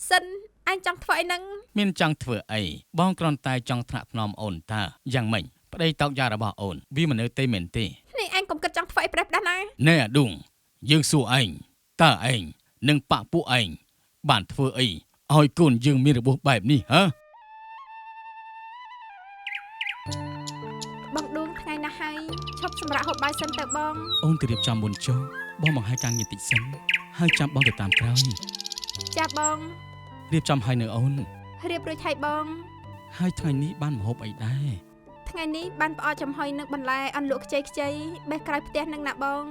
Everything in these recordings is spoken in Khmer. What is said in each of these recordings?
សិនអញចង់ធ្វើអីហ្នឹងមានចង់ធ្វើអីបងគ្រាន់តែចង់ថ្នាក់ថ្នមអូនតាយ៉ាងម៉េចប្តីតោកយ៉ារបស់អូនវាមិននៅទេមែនទេនេះអញកុំគិតចង់ធ្វើអីប្រេះផ្ដាស់ណាណែអាឌុងយើងសួរឯងតើឯងនិងប៉ាក់ពួកឯងបានធ្វើអីឲ្យកូនយើងមានរបួសបែបនេះហ៎បងឌួងថ្ងៃណាស់ហើយឈប់សម្រាប់ហូបបាយសិនទៅបងអូនទៅរៀបចំមុនចុះបងបង្ហាញការងារតិចសិនហើយចាំបងទៅតាមក្រោយចាបង រៀបចំឲ្យនៅអូនរៀបរួចហើយបងហើយថ្ងៃនេះបានម្ហូបអីដែរថ្ងៃនេះបានផ្អកចំហុយនឹងបន្លែអន់លក់ខ្ចីបេះក្រោយផ្ទះនឹងណាបង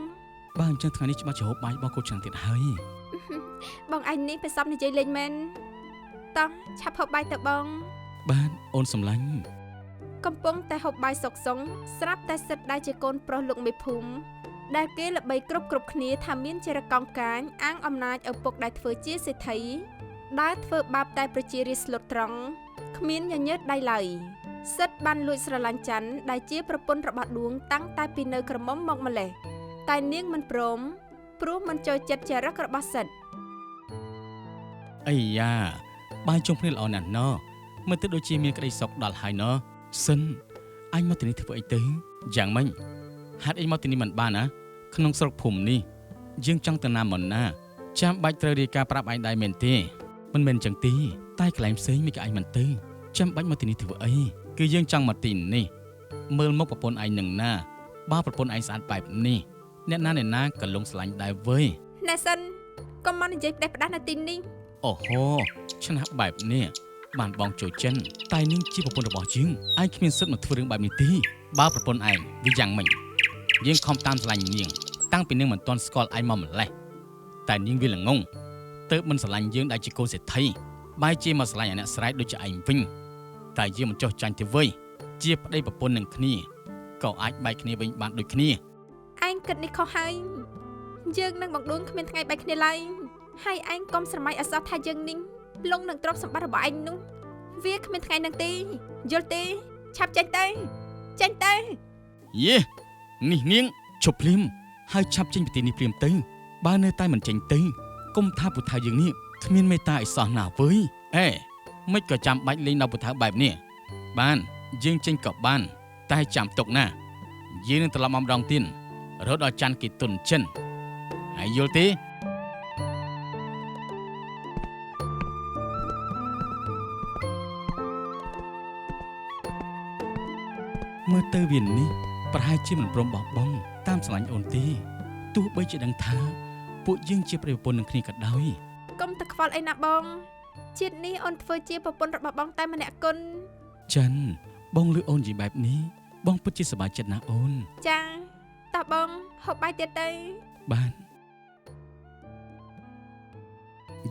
បើអញ្ចឹងថ្ងៃនេះច្បាស់ជាហូបបាយបងកូនឆ្នាំទៀតហើយបងឯងនេះប្រសំនិយាយលេងមែនតោះឆាប់ហូបបាយទៅបងបានអូនសម្លាញ់កំពុងតែហូបបាយសុកសុងស្រាប់តែសិតដែលជាកូនប្រុសលោកមេភូមិដែលគេល្បីគ្រប់គ្នាថាមានចរិតកោងកាញអាងអំណាចឪពុកដែលធ្វើជាសេដ្ឋីដែលធ្វើបាបតែប្រជារាស្ត្រស្លុតត្រង់គ្មានញញើតដៃឡើយសិតបានលួចស្រឡាញ់ច័ន្ទដែលជាប្រពន្ធរបស់ឌួងតាំងតែពីនៅក្រមុំមកម្លេះតែនាងមិនព្រមព្រោះមិនចូលចិត្តចរិតរបស់សិតអីយ៉ាបាយជុំគ្នាល្អណាស់ណោះមើលទៅដូចជាមានក្តីសុខដល់ហើយណោះសិនអញមកទីនេះធ្វើអីទៅយ៉ាងម៉េចហាត់អីមកទីនេះមិនបានណាក្នុងស្រុកភូមិនេះយើងចង់ទៅណាមិនណាចាំបាច់ត្រូវរាយការណ៍ប្រាប់ឯងដែរមែនទេមិនមែនចឹងទេតែកន្លែងផ្សេងមិនក៏ឯងមិនទៅចាំបាច់មកទីនេះធ្វើអីគឺយើងចង់មកទីនេះមើលមុខប្រពន្ធឯងនឹងណាបើប្រពន្ធឯងស្អាតបែបនេះអ្នកណាក៏លងស្រឡាញ់ដែរវើយណែសិនកុំមកនិយាយផ្ដេសផ្ដាស់នៅទីនេះអូហូឆ្នះបែបនេះបានបងចូលចិនតែនាងជាប្រពន្ធរបស់យើងឯងគ្មានសិទ្ធិមកធ្វើរឿងបែបនេះទេបើប្រពន្ធឯងវាយ៉ាងម៉េចយើងខំតាមស្រឡាញ់នាងតាំងពីនាងមិនទាន់ស្គាល់ឯងមកម្លេះតែនាងវាល្ងងទៅមិនស្រឡាញ់យើងដែលជាកូនសេដ្ឋីបែរជាមកស្រឡាញ់អាអ្នកស្រែកដូចជាឯងវិញតែយើងមិនចោះចាញ់ទេវើយជាប្តីប្រពន្ធនឹងគ្នាក៏អាចបែកគ្នាវិញបានដូចគ្នាឯងគិតនេះខុសហើយយើងនឹងបងឌួងគ្មានថ្ងៃបែកគ្នាឡើយហើយឯងកុំស្រមៃអសោះថាយើងនេះលងនឹងទ្រព្យសម្បត្តិរបស់ឯងនោះវាគ្មានថ្ងៃនឹងទេយល់ទេឆាប់ចេញទៅយេនេះនាងឈប់ភ្លាមហើយឆាប់ចេញពីទីនេះភ្លាមទៅបើនៅតែមិនចេញទៅគុំថាពុថាយើងនេះគ្មានមេត្តាអីសោះណាវើយអេមិនក៏ចាំបាច់លេងដល់ពុថាបែបនេះបានយើងចេញក៏បានតែចាំទុកណាយើងនឹងត្រឡប់មកម្ដងទៀតរហូតដល់ច័ន្ទគេទុនចិនហើយយល់ទេមើលទៅវានេះប្រហែលជាមិនព្រមបោះបង់តាមស្រឡាញ់អូនទេទោះបីជាដឹងថាពួកយើងជាប្តីប្រពន្ធនឹងគ្នាក៏ដោយកុំតែខ្វល់អីណាបងជាតិនេះអូនធ្វើជាប្រពន្ធរបស់បងតែម្នាក់គុណចិនបងលើអូននិយាយបែបនេះបងពិតជាសប្បាយចិត្តណាស់អូនចាតោះបងហូបបាយទៀតទៅបាន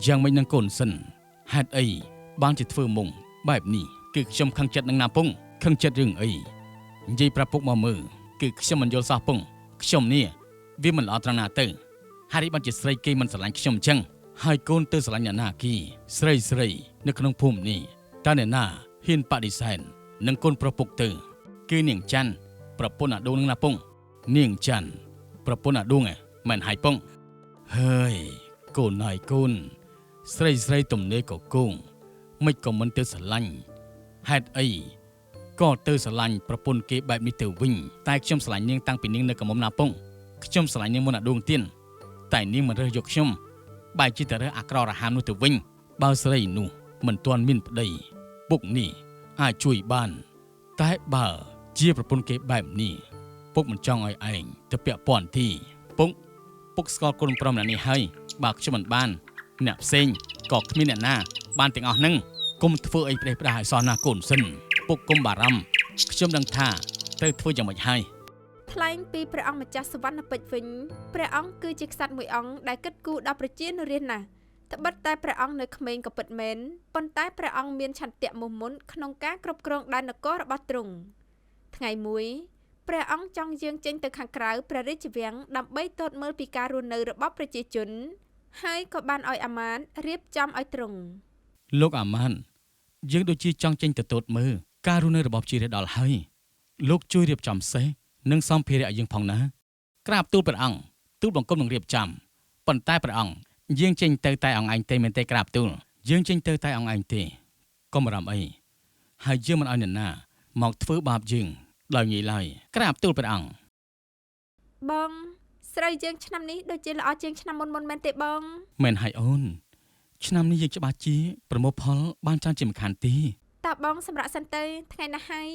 យ៉ាងមិននឹងកូនសិនហេតុអីបានជាធ្វើមុងបែបនេះគឺខ្ញុំខឹងចិត្តនឹងណាពងខឹងចិត្តរឿងអីនិយាយប្រាប់ពុកមកមើលគឺខ្ញុំមិនយល់សោះពងខ្ញុំនេះវាមិនល្អត្រង់ណាទៅហើយបានជាស្រីគេមិនស្រឡាញ់ខ្ញុំអញ្ចឹងហើយកូនទៅស្រឡាញ់អ្នកណាគីស្រីនៅក្នុងភូមិនេះតើអ្នកណាហ៊ានបដិសេធនឹងកូនប្រុសពុកទៅគឺនាងច័ន្ទប្រពន្ធអាឌួងនឹងណាពងនាងច័ន្ទប្រពន្ធអាឌួងមិនហើយពងហើយកូនហើយកូនស្រីទំនេរក៏គង់មិនក៏មិនទៅស្រឡាញ់ហេតុអីក៏ទៅស្រឡាញ់ប្រពន្ធគេបែបនេះទៅវិញតែខ្ញុំស្រឡាញ់នាងតាំងពីនាងនៅកមុំណាពងខ្ញុំស្រឡាញ់នាងមុនអាឌួងទៀនតែនាងមិនរើសយកខ្ញុំបែរជាទៅរើសអាក្រក់រហាមនោះទៅវិញបើស្រីនោះមិនទាន់មានប្តីពុកនេះអាចជួយបានតែបើជាប្រពន្ធគេបែបនេះពុកមិនចង់ឲ្យឯងទៅពាក់ព័ន្ធទីពុកស្គាល់កូនប្រុសម្នាក់នេះហើយបើខ្ញុំមិនបានអ្នកផ្សេងក៏គ្មានអ្នកណាបានទាំងអស់ហ្នឹងគុំធ្វើអីផ្ដេសផ្ដាស់ឲ្យសោះណាកូនសិនពុកគុំបារម្ភខ្ញុំដឹងថាត្រូវធ្វើយ៉ាងម៉េចហើយថ្លែងពីព្រះអង្គម្ចាស់សវណ្ណពេជ្រវិញព្រះអង្គគឺជាក្សត្រមួយអង្គដែលគិតគូរដល់ប្រជានុរាស្ត្រណាស់ត្បិតតែព្រះអង្គនៅក្មេងក៏ពិតមែនប៉ុន្តែព្រះអង្គមានឆន្ទៈមុះមុនក្នុងការគ្រប់គ្រងដែននគររបស់ទ្រង់ថ្ងៃមួយព្រះអង្គចង់យាងចេញទៅខាងក្រៅព្រះរាជវាំងដើម្បីទតមើលពីការរស់នៅរបស់ប្រជាជនហើយក៏បានឲ្យអាម៉ានរៀបចំឲ្យទ្រង់លោកអាម៉ានយើងដូចជាចង់ចេញទៅទតមើលការរស់នៅរបស់ប្រជារាស្ត្រដល់ហើយលោកជួយរៀបចំសេះនិងសម្ភារៈយើងផងណាក្រាបទូលព្រះអង្គទូលបង្គំនឹងរៀបចំប៉ុន្តែព្រះអង្គយាងចេញទៅតែអង្គឯងទេមែនទេក្រាបទូល យើងចេញទៅតែអង្គឯងទេកុំបារម្ភអីហើយយើងមិនឲ្យអ្នកណាមកធ្វើបាបយើងដោយងាយឡើយក្រាបទូលព្រះអង្គ បងស្រីយើងឆ្នាំនេះដូចជាល្អជាងឆ្នាំមុនមែនទេបង មែនហើយអូនឆ្នាំនេះយើងច្បាស់ជាប្រមូលផលបានច្រើនជាងមិនខានទេ តើបងសម្រាប់សិនទៅថ្ងៃណាហើយ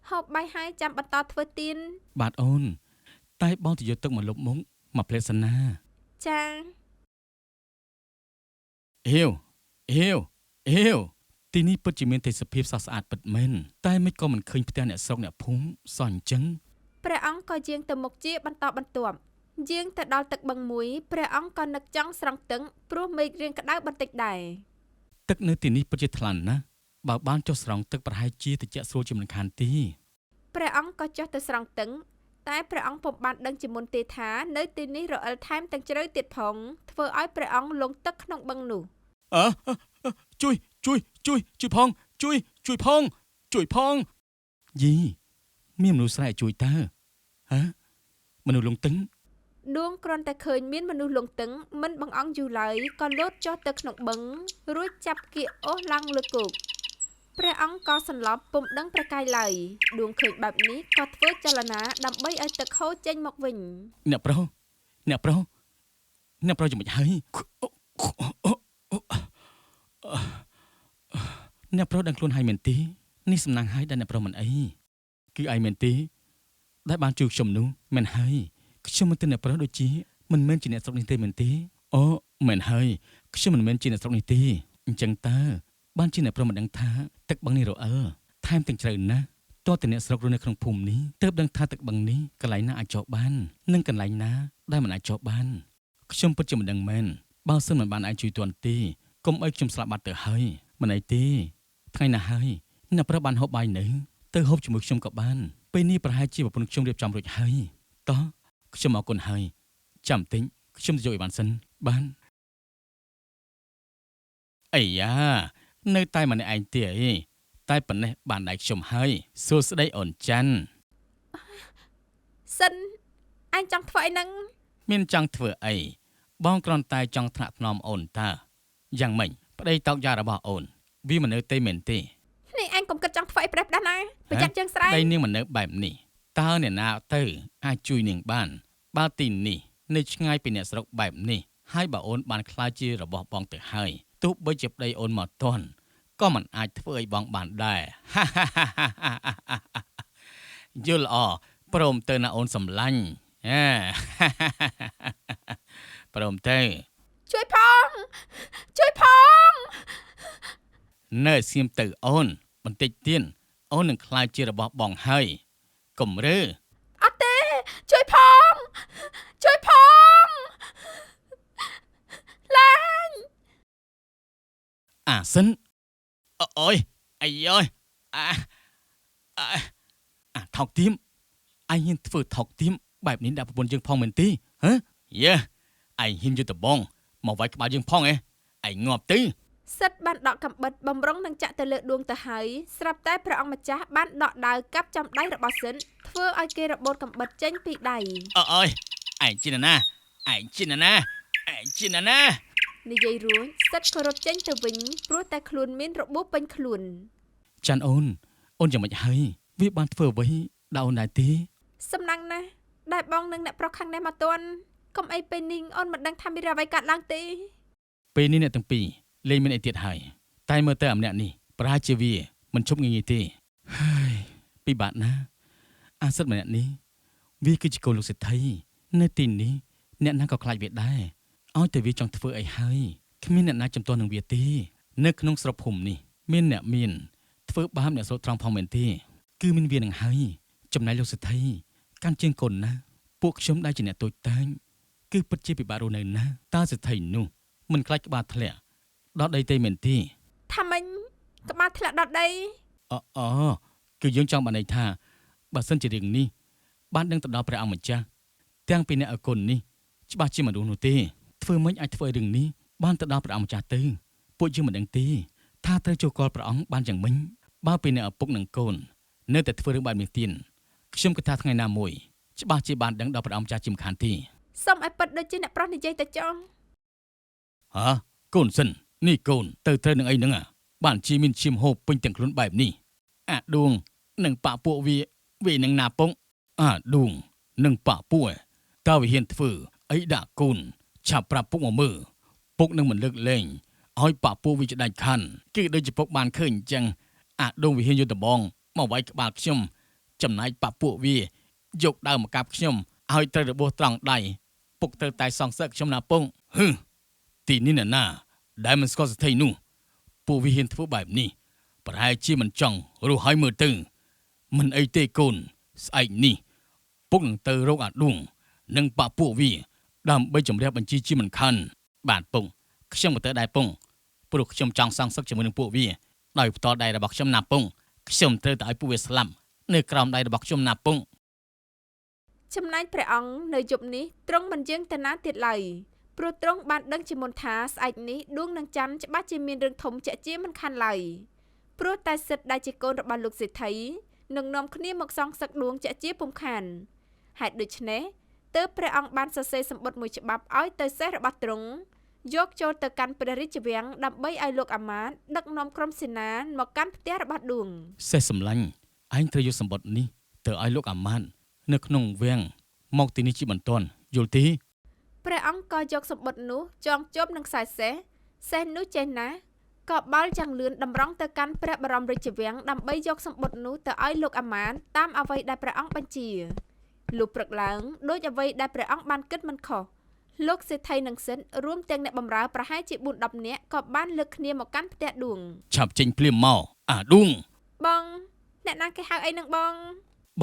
ហូបបាយហើយចាំបន្តធ្វើទៀន បាទអូនតែបងទៅយកទឹកមកលុបមុខមកផ្លែសិនណា ចា អេវអេវអេវទីនេះពិតជាមានទេសភាពស្រស់ស្អាតពិតមែនតែមិនក៏មិនឃើញផ្ទះអ្នកស្រុកអ្នកភូមិសោះអញ្ចឹង ព្រះអង្គក៏យាងទៅមុខជាបន្តបន្ទាប់យាងទៅដល់ទឹកបឹងមួយព្រះអង្គក៏នឹកចង់ស្រង់ទឹកព្រោះមេឃរៀងក្តៅបន្តិចដែរ ទឹកនៅទីនេះពិតជាថ្លាណាស់បើបានចុះស្រង់ទឹកប្រហែលជាត្រជាក់ស្រួលជាមិនខានទេ ព្រះអង្គក៏ចុះទៅស្រង់ទឹកតែព្រះអង្គពុំបានដឹងជាមុនទេថានៅទីនេះរអិលថែមទាំងជ្រៅទៀតផងធ្វើឲ្យព្រះអង្គលង់ទឹកក្នុងបឹងនោះ អើជួយផងជួយផងយីមានមនុស្សស្រែកជួយតើហ៎មនុស្សលងទឹង ដួងគ្រាន់តែឃើញមានមនុស្សលង់ទឹកមិនបង្អង់យូរឡើយក៏លោតចុះទៅក្នុងបឹងរួចចាប់គៀកអូសឡើងលើគោកព្រះអង្គក៏សន្លប់ពុំដឹងប្រកាយឡើយដួងឃើញបែបនេះក៏ធ្វើចលនាដើម្បីឲ្យទឹកហូរចេញមកវិញ អ្នកប្រុសយ៉ាងម៉េចហើយអ្នកប្រុសដឹងខ្លួនហើយមែនទេនេះសំណាងហើយដែលអ្នកប្រុសមិនអីគឺឯងមែនទេដែលបានជួយខ្ញុំនោះមែនហើយខ្ញុំមិនទៅអ្នកប្រុសដូចជាមិនមែនជាអ្នកស្រុកនេះទេមែនទេអូមែនហើយខ្ញុំមិនមែនជាអ្នកស្រុកនេះទេអញ្ចឹងតើបានជាអ្នកប្រុសមិនដឹងថាទឹកបឹងនេះរអិលថែមទាំងជ្រៅណាស់តើតើអ្នកស្រុករស់នៅក្នុងភូមិនេះទើបដឹងថាទឹកបឹងនេះកន្លែងណាអាចចុះបាននិងកន្លែងណាដែលមិនអាចចុះបានខ្ញុំពិតជាមិនដឹងមែនបើសិនមិនបានឯងជួយទាន់ទេកុំឲ្យខ្ញុំស្លាប់បាត់ទៅហើយមិនអីទេថ្ងៃណាហើយអ្នកប្រុសបានហូបបាយនៅទៅហូបជាមួយខ្ញុំក៏បានពេលនេះប្រហែលជាប្រពន្ធខ្ញុំរៀបចំរួចហើយតោះខ្ញុំអរគុណហើយចាំតិចខ្ញុំទៅយកអីបានសិនបានអាយ៉ានៅតែម្នាក់ឯងទេអីតែប៉ុណ្ណេះបានដៃខ្ញុំហើយសួស្ដីអូនច័ន្ទ សិនអញចង់ធ្វើអីហ្នឹង មានចង់ធ្វើអីបងគ្រាន់តែចង់ថ្នាក់ថ្នមអូនតើយ៉ាងម៉េចប្តីតោកយ៉ារបស់អូនវាមិននៅទេមែនទេ នេះអញកុំគិតចង់ធ្វើអីប្រេះផ្ដាស់ណាប្រយ័ត្នជើងស្រែ ប្តីនាងមិននៅបែបនេះតើអ្នកណាទៅអាចជួយនាងបានបើទីនេះនៅឆ្ងាយពីអ្នកស្រុកបែបនេះហើយបើអូនបានខ្លាចជារបស់បងទៅហើយទោះបីជាប្តីអូនមកតន់ក៏មិនអាចធ្វើឲ្យបងបានដែរយល់អព្រមទៅណាអូនសំឡាញ់ព្រមទៅ ជួយផង នៅសៀមទៅអូនបន្តិចទៀតអូននឹងខ្លាចជារបស់បងហើយកុំរើ អត់ទេជួយផង ឡើង អាសិនអូយអាយ៉យថោកទៀមឯងហ៊ានធ្វើថោកទៀមបែបនេះដាក់ប្រពន្ធយើងផងមែនទេហ៎យេឯងហ៊ានយកតបងមកវាយក្បាលយើងផងឯងងាប់ទៅ សិតបានដកកំបិតបំរុងនឹងចាក់ទៅលើដួងទៅហើយស្រាប់តែព្រះអង្គម្ចាស់បានដកដាវកាប់ចំដៃរបស់សិនធ្វើឲ្យគេរបូតកំបិតចេញពីដៃ អូយឯងជាណានិយាយរួចសិតក៏រត់ចេញទៅវិញព្រោះតែខ្លួនមានរបួសពេញខ្លួន ចាន់អូនយ៉ាងម៉េចហើយវាបានធ្វើអ្វីដល់អូនដែរទេ សំណាងណាស់ដែលបងនឹងអ្នកប្រុសខាងនេះមកទាន់កុំអីពេលនេះអូនមិនដឹងថាមានអ្វីកើតឡើងទេ ពេលនេះអ្នកទាំងពីរលេងមានអីទៀតហើយតែមើលទៅអាម្នាក់នេះប្រហែលជាវាមិនឈប់ងាយៗទេហើយពិបាកណាស់អាសិតម្នាក់នេះវាគឺជាកូនលោកសេដ្ឋីនៅទីនេះអ្នកណាក៏ខ្លាចវាដែរឲ្យតែវាចង់ធ្វើអីហើយគ្មានអ្នកណាចំទាស់នឹងវាទេនៅក្នុងស្រុកភូមិនេះមានអ្នកមានធ្វើបាបអ្នកស្រុកត្រង់ផងមែនទេគឺមានវានឹងហើយចំណែកលោកសេដ្ឋីកាន់ជាងកូនណាពួកខ្ញុំដែលជាអ្នកតូចតាចគឺពិតជាពិបាករស់នៅណាតើសេដ្ឋីនោះមិនខ្លាចក្បាលធ្លាក់ដល់ដីទេមែនទេ ថាមិញក្បាលធ្លាក់ដល់ដី អូគឺយើងចង់បានន័យថាបើសិនជារឿងនេះបានដឹងទៅដល់ព្រះអង្គម្ចាស់ទាំងពីអ្នកអគុណនេះច្បាស់ជាមនុស្សនោះទេធ្វើមិនអាចធ្វើរឿងនេះបានទៅដល់ព្រះអង្គម្ចាស់ទៅពួកយើងមិនដឹងទេថាត្រូវចូលកលព្រះអង្គបានយ៉ាងម៉េចបើពីអ្នកឪពុកនិងកូននៅតែធ្វើរឿងបែបនេះទៀតខ្ញុំគិតថាថ្ងៃណាមួយច្បាស់ជាបានដឹងដល់ព្រះអង្គម្ចាស់ជាមិនខានទេ សុំឲ្យពិតដូចជាអ្នកប្រុសនិយាយទៅចុះ កូនសិន នេះកូនទៅត្រូវនឹងអីហ្នឹងបានជាមានឈាមហូបពេញទាំងខ្លួនបែបនេះអាដួងនឹងប៉ពួកវានឹងណាពងអាដួងនឹងប៉ពួកតើវាហ៊ានធ្វើអីដាក់កូនឆាប់ប្រាប់ពុកមកមើលពុកនឹងមិនលើកលែងឲ្យប៉ពួកវាចដាច់ខាន់គឺដូចជាពុកបានឃើញអញ្ចឹងអាដួងវាហ៊ានយកដបងមកវាយក្បាលខ្ញុំចំណែកប៉ពួកវាយកដើមមកកាប់ខ្ញុំឲ្យត្រូវរបួសត្រង់ដៃពុកត្រូវតែសងសឹកខ្ញុំណាពងទីនេះណាដែលមិនស្គាល់សទ្ធីនោះពួកវាហ៊ានធ្វើបែបនេះប្រហែលជាមិនចង់រស់ឲ្យមើលទៅមិនអីទេកូនស្អែកនេះពុកនឹងទៅរកអាដួងនិងប៉ពួកវាដើម្បីជំរះបញ្ជីជាមិនខានបាទពងខ្ញុំក៏ទៅដែរពងព្រោះខ្ញុំចង់សងសឹកជាមួយនឹងពួកវាដោយផ្ទាល់ដៃរបស់ខ្ញុំណាពងខ្ញុំត្រូវតែឲ្យពួកវាស្លាប់នៅក្រោមដៃរបស់ខ្ញុំណាពងចំណែកព្រះអង្គនៅយប់នេះទ្រង់មិនយើងទៅណាទៀតឡើយព្រោះទ្រង់បានដឹងជាមុនថាស្អែកនេះដួងនឹងច័ន្ទច្បាស់ជាមានរឿងធំជាក់ជាមិនខានឡើយព្រោះតែសិទ្ធដែលជាកូនរបស់លោកសេដ្ឋីនឹងនាំគ្នាមកសងសឹកដួងជាក់ជាពុំខានហេតុដូច្នេះទើបព្រះអង្គបានសរសេរសម្បត្តិមួយច្បាប់ឲ្យទៅសេះរបស់ទ្រង់យកចូលទៅកាន់ព្រះរាជវាំងដើម្បីឲ្យលោកអាមាត្យដឹកនាំក្រុមសេនាមកកាន់ផ្ទះរបស់ដួងសេះសម្លាញ់ឯងត្រូវយកសម្បត្តិនេះទៅឲ្យលោកអាមាត្យនៅក្នុងវាំងមកទីនេះជាបន្ទាន់យល់ទេព្រះអង្គក៏យកសម្បត្តិនោះចងជាប់នឹងខ្សែសេះនោះចេះណាក៏បាល់យ៉ាងលឿនតម្រង់ទៅកាន់ព្រះបរមរាជវាំងដើម្បីយកសម្បត្តិនោះទៅឲ្យលោកអាមាត្យតាមអ្វីដែលព្រះអង្គបញ្ជាលុះព្រឹកឡើងដោយអ្វីដែលព្រះអង្គបានគិតមិនខុសលោកសេដ្ឋីនិងសិទ្ធរួមទាំងអ្នកបម្រើប្រហែលជា 4-10 នាក់ក៏បានលើកគ្នាមកកាន់ផ្ទះដួងឆាប់ចេញភ្លាមមកអាដួងបងអ្នកណាគេហៅអីនឹងប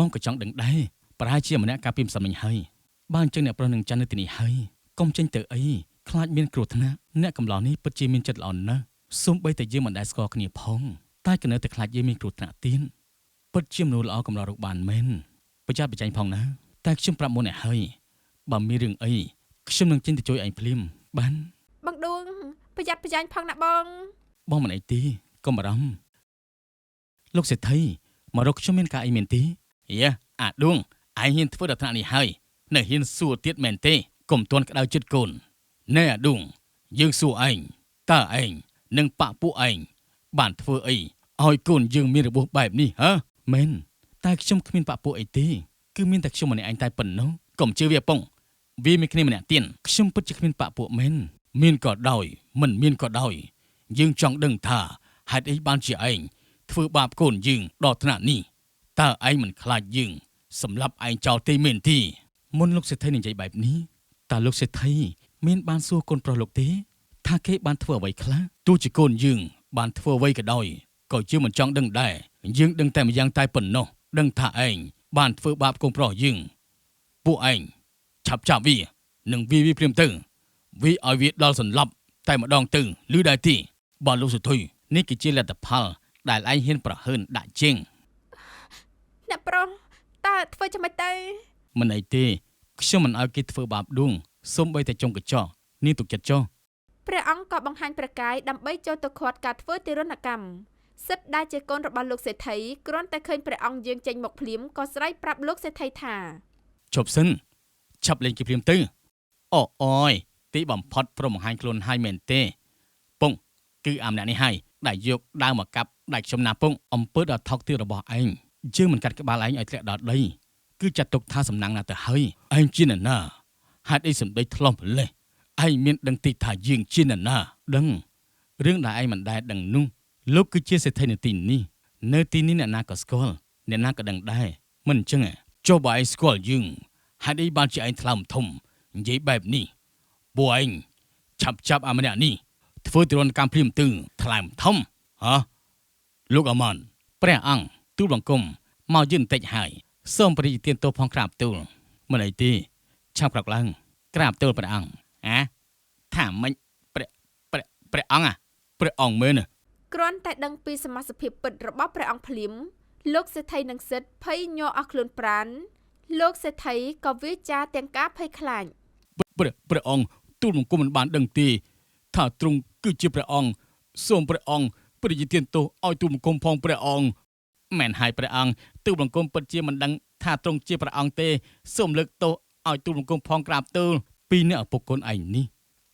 ងក៏ចង់ដឹងដែរប្រហែលជាម្នាក់ការពីម្សិលមិញហើយបានចឹងអ្នកប្រុសនឹងចាន់នៅទីនេះហើយកុំចេញទៅអីខ្លាចមានគ្រោះថ្នាក់អ្នកកំឡោះនេះពិតជាមានចិត្តល្អណាស់សូម្បីតែយើងមិនដែលស្គាល់គ្នាផងតែក៏នៅតែខ្លាចយើងមានគ្រោះថ្នាក់ទៀតពិតជាមនុស្សល្អកំឡោះរកបានមែនប្រយ័ត្នប្រយែងផងណាតែខ្ញុំប្រាប់មុនអ្នកហើយបើមានរឿងអីខ្ញុំនឹងចេញទៅជួយឯងភ្លាមបានបងដួងប្រយ័ត្នប្រយែងផងណាបងមិនអីទេកុំបារម្ភលោកសេដ្ឋីមករកខ្ញុំមានការអីមែនទេយ៉ាអាដួងឯងហ៊ានធ្វើដល់ថ្នាក់នេះហើយនៅហ៊ានសួរទៀតមែនទេកុំទាន់ក្តៅចិត្តកូនណែអាដួងយើងសួរឯងតើឯងនិងប៉ពួកឯងបានធ្វើអីឲ្យកូនយើងមានរបួសបែបនេះហ៎មែនតែខ្ញុំគ្មានប៉ពួកអីទេគឺមានតែខ្ញុំម្នាក់ឯងតែប៉ុណ្ណោះកុំជឿវាពងវាមានគ្នាម្នាក់ទៀតខ្ញុំពិតជាគ្មានប៉ពួកមែនមានក៏ដោយមិនមានក៏ដោយយើងចង់ដឹងថាហេតុអីបានជាឯងធ្វើបាបកូនយើងដល់ថ្នាក់នេះតើឯងមិនខ្លាចយើងសម្លាប់ឯងចោលទេមែនទេមុនលោកសេដ្ឋីនិយាយបែបនេះតើលោកសេដ្ឋីមានបានសួរកូនប្រុសលោកទេថាគេបានធ្វើអ្វីខ្លះទោះជាកូនយើងបានធ្វើអ្វីក៏ដោយក៏យើងមិនចង់ដឹងដែរយើងដឹងតែម្យ៉ាងតែប៉ុណ្ណោះដឹងថាឯងបានធ្វើបាបកូនប្រុសយើងពួកឯងឆាប់ចាប់វានឹងវាព្រាមទៅវាឲ្យវាដល់សន្លប់តែម្ដងទៅឬដែរទេបាទលោកសុធុយនេះគឺជាលទ្ធផលដែលឯងហ៊ានប្រហើនដាក់ជើងអ្នកប្រុសតើធ្វើចាំម៉េចទៅមិនអីទេខ្ញុំមិនឲ្យគេធ្វើបាបដួងសូម្បីតែចុងកញ្ចក់នេះទុកចិត្តចុះព្រះអង្គក៏បង្ហាញព្រះកាយដើម្បីចូលទៅឃាត់ការធ្វើទារុណកម្មសិទ្ធដែលជាកូនរបស់លោកសេដ្ឋីគ្រាន់តែឃើញព្រះអង្គយើងចេញមកភ្លាមក៏ស្រែកប្រាប់លោកសេដ្ឋីថាជប់សិនឆាប់លេងគេភ្លាមទៅអូអយទីបំផុតព្រមបង្ហាញខ្លួនហើយមែនទេពងគឺអាម្នាក់នេះហើយដែលយកដើមមកកាប់ដាច់ខ្ញុំណាពងអំពើដ៏ថោកទាបរបស់ឯងយើងមិនកាត់ក្បាលឯងឲ្យធ្លាក់ដល់ដីគឺចាត់ទុកថាសំណាងណាទៅហើយឯងជានរណាហេតុអីសម្ដីថ្លុំប្រលេះឯងមានដឹងទីថាយើងជានរណាដឹងរឿងដែលឯងមិនដែលដឹងនោះលោកគឺជាសេដ្ឋីនៅទីនេះនៅទីនេះអ្នកណាក៏ស្គាល់អ្នកណាក៏ដឹងដែរមិនអញ្ចឹងចុះបើឯងស្គាល់យើងហេតុអីបានជាឯងថ្លើមធំនិយាយបែបនេះពួកឯងឆាប់ចាប់អាម្នាក់នេះធ្វើទរណកម្មព្រាមទៅថ្លើមធំហ៎លោកអាម៉ាន់ព្រះអង្គទូលបង្គំមកយឺនបន្តិចហើយសូមព្រះរាជទានទោសផងក្រាបទូលមិនអីទេឆាប់ក្រោកឡើងក្រាបទូលព្រះអង្គថាមិនព្រះអង្គព្រះអង្គមែនគ្រាន់តែដឹងពីសមាសភាពពិតរបស់ព្រះអង្គភ្លាមលោកសេដ្ឋីនិងសិទ្ធភ័យញ័រអស់ខ្លួនប្រាណលោកសេដ្ឋីក៏វាចាទាំងការភ័យខ្លាចព្រះអង្គទូលបង្គំមិនបានដឹងទេថាទ្រង់គឺជាព្រះអង្គសូមព្រះអង្គព្រះរាជទានទោសឲ្យទូលបង្គំផងព្រះអង្គមែនហើយព្រះអង្គទូលបង្គំពិតជាមិនដឹងថាទ្រង់ជាព្រះអង្គទេសូមលើកទោសឲ្យទូលបង្គំផងក្រាបទូលពីអ្នកឪពុកកូនឯងនេះ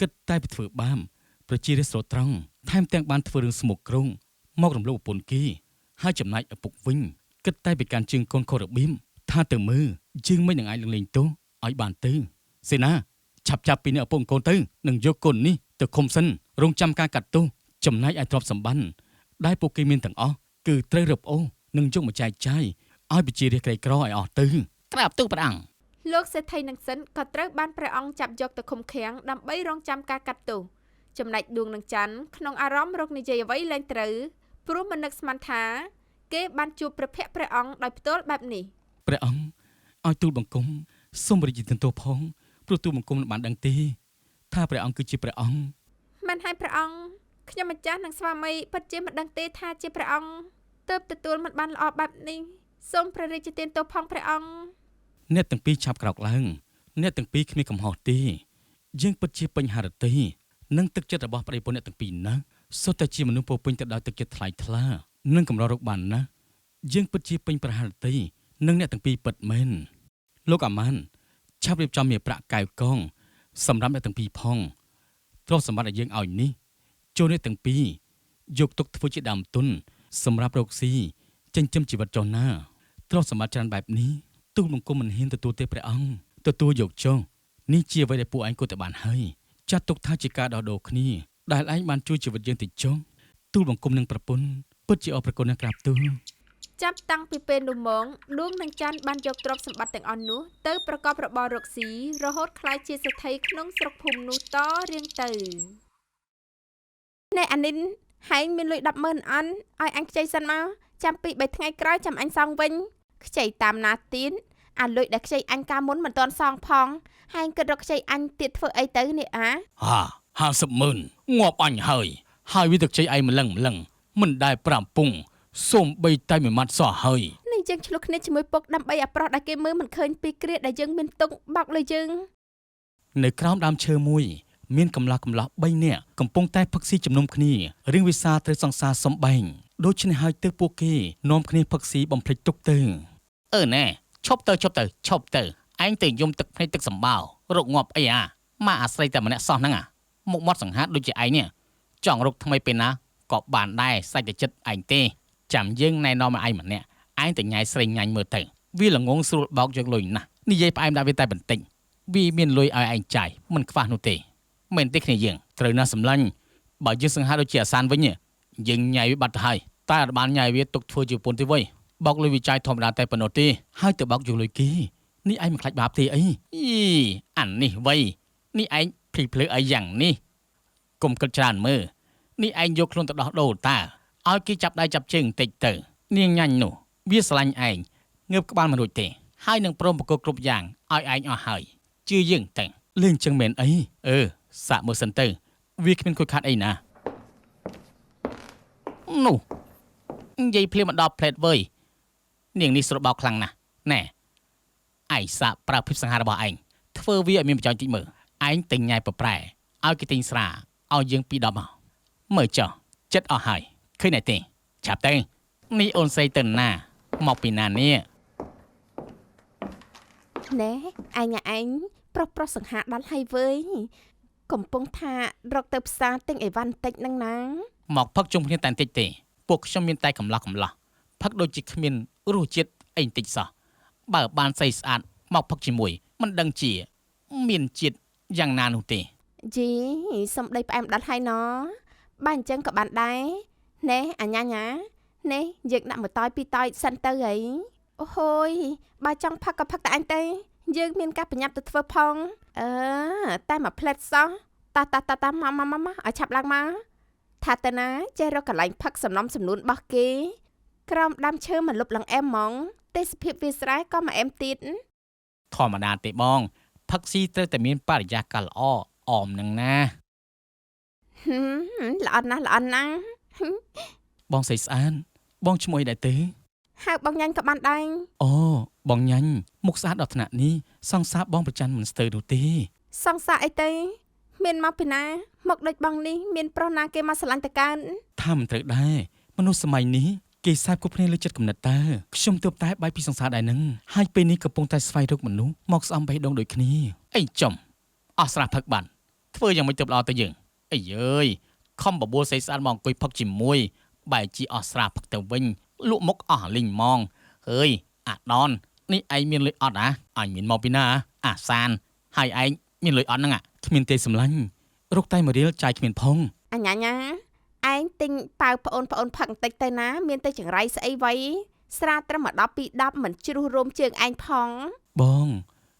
គិតតែពីធ្វើបាបប្រជារាស្ត្រស្រោត្រង់ ថែមទាំងបានធ្វើរឿងស្មុគគ្រងមករំលោភប្រពន្ធគេហើយចំណាយឪពុកវិញគិតតែពីការជើងកូនខុសរបៀបថាទៅមើលយើងមិននឹងអាចលងលេងទោសឲ្យបានទៅសេនាឆាប់ពីនេះឪពុកកូនទៅនឹងយកកូននេះទៅឃុំសិនរងចាំការកាត់ទោសចំណាយឲ្យទ្រព្យសម្បត្តិដែលពួកគេមានទាំងអស់គឺត្រូវរឹបអូសនិងយកមកចែកចាយឲ្យប្រជារាស្ត្រក្រីក្រឲ្យអស់ទៅក្រាបទូលព្រះអង្គលោកសេដ្ឋីនិងសិនក៏ត្រូវបានព្រះអង្គចាប់យកទៅឃុំឃាំងដើម្បីរងចាំការកាត់ទោសចំណែកដួងនិងច័ន្ទក្នុងអារម្មណ៍រកនិយាយអ្វីលែងត្រូវព្រោះមិននឹកស្មានថាគេបានជួបព្រះភ័ក្ត្រព្រះអង្គដោយផ្ទាល់បែបនេះព្រះអង្គឲ្យទូលបង្គំសូមរីករាយទោសផងព្រោះទូលបង្គំបានដឹងទេថាព្រះអង្គគឺជាព្រះអង្គមិនឲ្យព្រះអង្គខ្ញុំម្ចាស់និងស្វាមីពិតជាមិនដឹងទេថាជាព្រះអង្គទើបទទួលមិនបានល្អបែបនេះសូមព្រះរាជទានទោសផងព្រះអង្គអ្នកទាំងពីរឆាប់ក្រោកឡើងអ្នកទាំងពីរគ្មានកំហុសទេយើងពិតជាពេញហឫទ័យនិងទឹកចិត្តរបស់ប្តីប្រពន្ធអ្នកទាំងពីរណាសុទ្ធតែជាមនុស្សពោពេញទៅដោយទឹកចិត្តថ្លៃថ្លានិងកម្ររកបានណាយើងពិតជាពេញប្រហឫទ័យនិងអ្នកទាំងពីរពិតមែនលោកអាម៉ានឆាប់រៀបចំមាសប្រាក់កែវកងសម្រាប់អ្នកទាំងពីរផងទ្រព្យសម្បត្តិដែលយើងឲ្យនេះចូលអ្នកទាំងពីរយកទុកធ្វើជាដើមទុនសម្រាប់រកស៊ីចិញ្ចឹមជីវិតចុះណាទ្រព្យសម្បត្តិច្រើនបែបនេះទូលបង្គំមិនហ៊ានទទួលទេព្រះអង្គទទួលយកចុះនេះជាអ្វីដែលពួកឯងគួរតែបានហើយចាត់ទុកថាជាការដោះដូរគ្នាដែលឯងបានជួយជីវិតយើងតិចចុះទូលបង្គំនឹងប្រពន្ធពិតជាអរព្រគុណណាស់ក្រាបទូលចាប់តាំងពីពេលនោះមកដួងនិងច័ន្ទបានយកទ្រព្យសម្បត្តិទាំងអស់នោះទៅប្រកបរបររកស៊ីរហូតក្លាយជាសេដ្ឋីក្នុងស្រុកភូមិនោះតរៀងទៅអ្នកអានីនហែងមានលុយ 100000 អន់ឲ្យអញខ្ចីសិនមកចាំពី3ថ្ងៃក្រោយចាំអញសងវិញខ្ចីតាមណាទៀតអាលុយដែលខ្ចីអញកាលមុនមិនទាន់សងផងហែងគិតរកខ្ចីអញទៀតធ្វើអីទៅនេះ500000ងាប់អញហើយវាទៅខ្ចីឯងម្លឹងមិនដែលប្រាំពងសូមបីតែមួយម៉ាត់សោះហើយនេះយើងឆ្លោះគ្នាជាមួយពុកដើម្បីអាប្រុសដែលគេមើលមិនឃើញពីគ្រាដែលយើងមានទុកបោកលើយើងនៅក្រោមដើមឈើមួយមានកំឡោះ3នាក់កំពុងតែផឹកស៊ីជំនុំគ្នារឿងវិសាលត្រូវសង្សារសំបែងដូច្នេះហើយទើបពួកគេនាំគ្នាផឹកស៊ីបំភ្លេចទុកទៅណែឈប់ទៅឯងទៅយំទឹកភ្នែកទឹកសម្បោរកងាប់អីមកអាស្រ័យតែម្នាក់សោះហ្នឹងមុខមាត់សង្ហាដូចជាឯងនេះចង់រកថ្មីពេលណាក៏បានដែរសាច់តែចិត្តឯងទេចាំយើងណែនាំឲ្យឯងម្នាក់ឯងទៅញ៉ៃស្រីញ៉ាញ់មើលទៅវាល្ងងស្រួលបោកយកលុយណាស់និយាយផ្អែមដាក់វាតែបន្តិចវាមានលុយឲ្យឯងចាយមិនខ្វះនោះទេមែនទេគ្នាយើងត្រូវណាស់សម្លាញ់បើយើងសង្ហាដូចជាអាសានវិញយើងញ៉ៃវាបាត់ទៅហើយតែអត់បានញ៉ៃវាទុកធ្វើជាប្រពន្ធទេវៃបោកលុយវាចាយធម្មតាតែប៉ុណ្ណោះទេហើយទៅបោកយកលុយគេនេះឯងមិនខ្លាចបាបទេអីអាននេះវៃនេះឯងភ្លឺអីយ៉ាងនេះកុំគិតច្រើនមើលនេះឯងយកខ្លួនទៅដោះដូរតាឲ្យគេចាប់ដៃចាប់ជើងបន្តិចទៅនាងញ៉ាញ់នោះវាស្រឡាញ់ឯងងើបក្បាលមិនរួចទេហើយនឹងព្រមប្រកបគ្រប់យ៉ាងឲ្យឯងអស់ហើយជឿយើងទៅលេងចឹងមែនអីសាកមើលសិនទៅវាគ្មានខូចខាតអីណានោះនិយាយភ្លាមមកដល់ផ្លេតវើយនាងនេះស្របោកខ្លាំងណាស់ណែឯងសាកប្រើភាពសង្ហារបស់ឯងធ្វើវាឲ្យមានប្រយោជន៍តិចមើលឯងទិញញ៉ៃប្រប្រែឲ្យគេទិញស្រាឲ្យយើងពី10មកមើលចុះចិត្តអស់ហើយឃើញទេឆាប់ទៅនេះអូនស្រីទៅណាមកពីណានេះណែឯងប្រុសសង្ហាដល់ហើយវើយកំពុងថារកទៅផ្សារទិញអីវ៉ាន់តិចហ្នឹងណាមកផឹកជុំគ្នាតែបន្តិចទេពួកខ្ញុំមានតែកំឡោះផឹកដូចជាគ្មានរសជាតិអីបន្តិចសោះបើបានស្អីស្អាតមកផឹកជាមួយមិនដឹងជាមានជាតិយ៉ាងណានោះទេយីសំដីផ្អែមដល់ហើយណបើអញ្ចឹងក៏បានដែរណែអញ្ញាញ៉ាណែយើងដាក់មួយតោយពីរតោយសិនទៅហីអូហូយបើចង់ផឹកក៏ផឹកតែអញទៅយើងមានការប្រញាប់ទៅធ្វើផងតែមួយផ្លែតសោះតាមកឲ្យឆាប់ឡើងមកថាទៅណាចេះរកកន្លែងផឹកសំណុំសំនួនរបស់គេក្រោមដើមឈើមកលុបឡើងអែមហ្មងទេសភាពវាស្រែក៏មកអែមទៀតធម្មតាទេបងផឹកស៊ីត្រូវតែមានបរិយាកាសល្អអមនឹងណាល្អណាស់បងស្អីស្អាតបងឈ្មោះអីដែរទេហៅបងញ៉ាញ់ក៏បានដែរអូបងញ៉ាញ់មុខស្អាតដល់ថ្នាក់នេះសង្សារបងប្រច័ណ្ឌមិនស្ទើរនោះទេសង្សារអីទេមានមកពីណាមកដូចបងនេះមានប្រុសណាគេមកស្រឡាញ់តកើនថាមិនត្រូវដែរមនុស្សសម័យនេះគេសែបគ្រប់គ្នាលើចិត្តគំនិតតើខ្ញុំទើបតែបាយពីសង្សារដែរនឹងហើយពេលនេះកំពុងតែស្វែងរកមនុស្សមកស្អំបេះដូងដូចគ្នាអីចំអស់ស្រះផឹកបានធ្វើយ៉ាងម៉េចទៅល្អទៅយើងអីយើយ ខំបបួលស្អីស្អាតមកអង្គុយផឹកជាមួយបែរជាអស់ស្រាផឹកទៅវិញលក់មុខអស់លីងហ្មងហើយអាដននេះឯងមានលុយអត់អញមានមកពីណាអាសានហើយឯងមានលុយអត់ហ្នឹងគ្មានទេសម្លាញ់រកតែមួយរៀលចាយគ្មានផង អញ្ញាញ៉ាឯងទិញប៉ៅប្អូនផឹកបន្តិចទៅណាមានតែចង្រៃស្អីវ៉ៃស្រាត្រឹម10 ពី10មិនជ្រុះរោមជើងឯងផង បង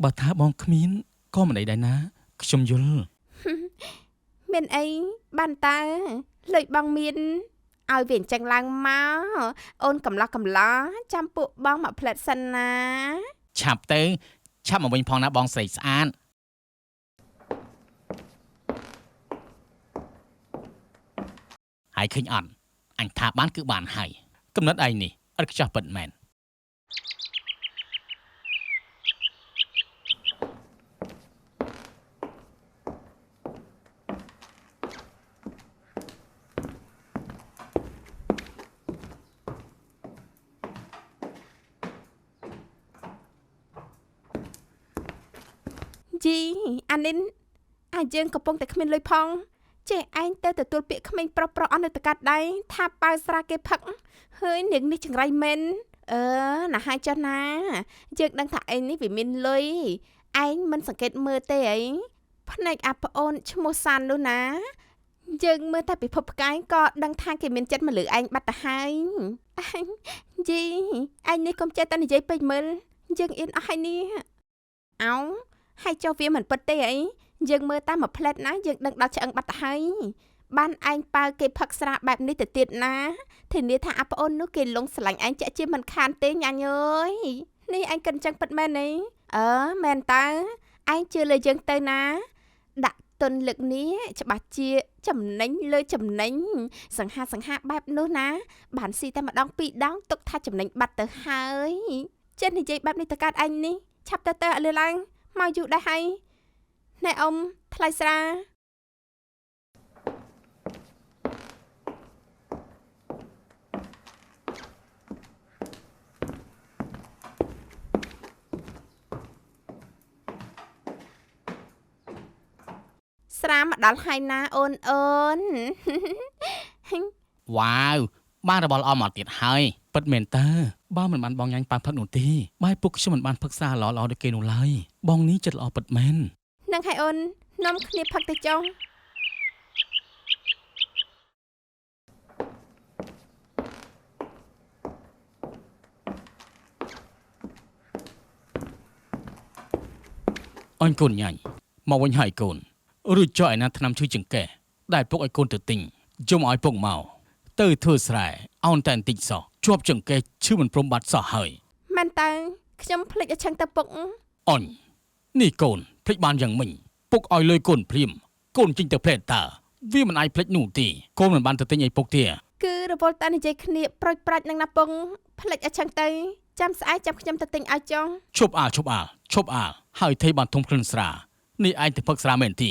បើថាបងគ្មានក៏មិនអីដែរណាខ្ញុំយល់ មានអីបានតើលុយបងមានឲ្យវាអញ្ចឹងឡើងមកអូនកំឡោះចាំពួកបងមកផ្លែតសិនណា ឆាប់ទៅឆាប់មកវិញផងណាបងស្រីស្អាតហើយឃើញអត់អញថាបានគឺបានហើយកំណត់ឯងនេះអត់ខ្ចោះពិតមែនជីអានិនអាយើងកំពុងតែគ្មានលុយផងចេះឯងទៅទទួលពាក្យក្មេងប្រុសអស់នៅតកាត់ដៃថាប៉ៅស្រាគេផឹកហើយនាងនេះចង្រៃមែនណាស់ហើយចុះណាយើងដឹងថាឯងនេះវាមានលុយឯងមិនសង្កេតមើលទេអីភ្នែកអាប្អូនឈ្មោះសាននោះណាយើងមើលតែពិភពផ្កាយក៏ដឹងថាគេមានចិត្តមកលើឯងបាត់ទៅហើយជីឯងនេះកុំចេះតែនិយាយពេកមើលយើងអៀនអស់ហើយនេះអោហើយចុះវាមិនពិតទេអីយើងមើលតាមមួយផ្លែតណាយើងដឹងដល់ឆ្អឹងបាត់ទៅហើយបានឯងប៉ៅគេផឹកស្រាបែបនេះទៅទៀតណាធានាថាអាប្អូននោះគេលងស្រឡាញ់ឯងចាក់ជាមិនខានទេញ៉ាញ់អើយនេះឯងគិតចឹងពិតមែនទេមែនតើឯងជឿលើយើងទៅណាដាក់ទុនលើកនេះច្បាស់ជាចំណេញលើចំណេញសង្ហាបែបនោះណាបានស៊ីតែម្ដងពីរដងទុកថាចំណេញបាត់ទៅហើយចេះនិយាយបែបនេះទៅកាត់ឯងនេះឆាប់ទៅឲ្យលឺឡើងមកយូរដែរហើយណែអ៊ំថ្លៃស្រាស្រាមកដល់ហើយណាអូនវ៉ាវបានរបស់ល្អមកទៀតហើយពិតមែនតើបើមិនបានបងញ៉ាញ់ប៉ាផឹកនោះទេបាយពុកខ្ញុំមិនបានផឹកសាល្អដូចគេនោះឡើយបងនេះចិត្តល្អពិតមែននឹងហើយអូននាំគ្នាផឹកទៅចុះអញកូនញ៉ាញ់មកវិញហើយកូនរួចចុះឯណាថ្នាំឈឺចង្កេះដែលពុកឲ្យកូនទៅទិញយកមកឲ្យពុកមកទៅធ្វើស្រែអោនតែបន្តិចសោះជាប់ចង្កេះឈឺមិនព្រមបាត់សោះហើយមែនតើខ្ញុំភ្លេចឲ្យឆឹងទៅពុកអញនេះកូនភ្លេចបានយ៉ាងមិញពុកឲ្យលុយកូនព្រាមកូនចេញទៅផ្លែតើវាមិនអាចភ្លេចនោះទេកូនមិនបានទៅទិញឲ្យពុកទេគឺរវល់តែនិយាយគ្នាប្រូចប្រាច់នឹងណាពុកភ្លេចឲ្យឆឹងទៅចាំស្អែកចាំខ្ញុំទៅទិញឲ្យចុះឈប់អាលហើយថៃបានធំខ្លួនស្រានេះឯងទៅផឹកស្រាមែនទេ